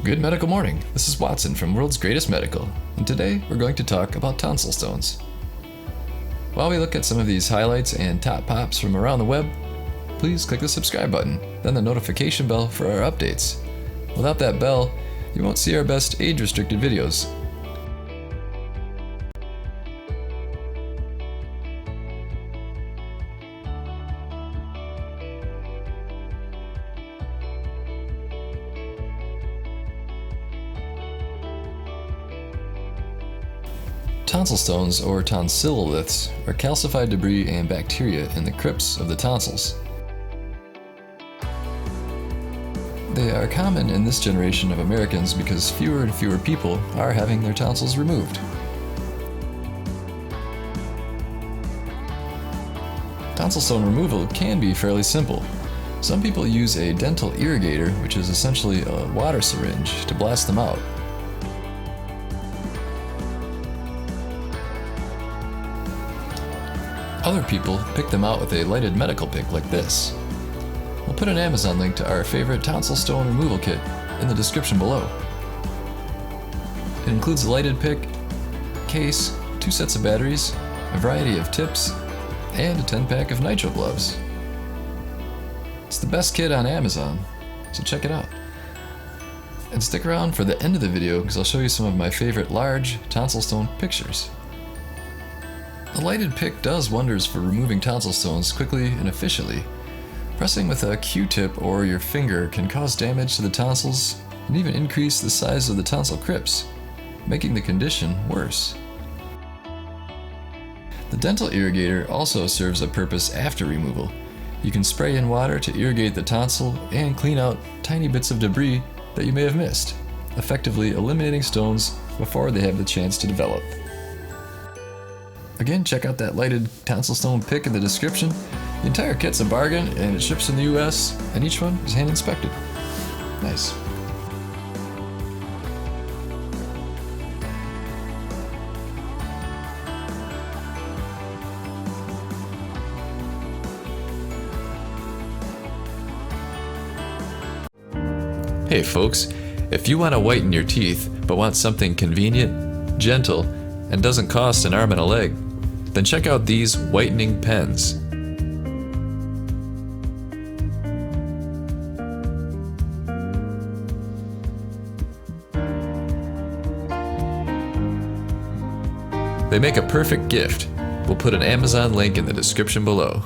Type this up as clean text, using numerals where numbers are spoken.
Good medical morning. This is Watson from World's Greatest Medical, and today we're going to talk about tonsil stones. While we look at some of these highlights and top pops from around the web, please click the subscribe button, then the notification bell for our updates. Without that bell, you won't see our best age-restricted videos. Tonsil stones, or tonsilloliths, are calcified debris and bacteria in the crypts of the tonsils. They are common in this generation of Americans because fewer and fewer people are having their tonsils removed. Tonsil stone removal can be fairly simple. Some people use a dental irrigator, which is essentially a water syringe, to blast them out. Other people pick them out with a lighted medical pick like this. We'll put an Amazon link to our favorite tonsil stone removal kit in the description below. It includes a lighted pick, case, 2 sets of batteries, a variety of tips, and a 10-pack of nitro gloves. It's the best kit on Amazon, so check it out. And stick around for the end of the video because I'll show you some of my favorite large tonsil stone pictures. The lighted pick does wonders for removing tonsil stones quickly and efficiently. Pressing with a Q-tip or your finger can cause damage to the tonsils and even increase the size of the tonsil crypts, making the condition worse. The dental irrigator also serves a purpose after removal. You can spray in water to irrigate the tonsil and clean out tiny bits of debris that you may have missed, effectively eliminating stones before they have the chance to develop. Again, check out that lighted tonsil stone pick in the description. The entire kit's a bargain and it ships in the US, and each one is hand inspected. Nice. Hey folks, if you want to whiten your teeth but want something convenient, gentle, and doesn't cost an arm and a leg, then check out these whitening pens. They make a perfect gift. We'll put an Amazon link in the description below.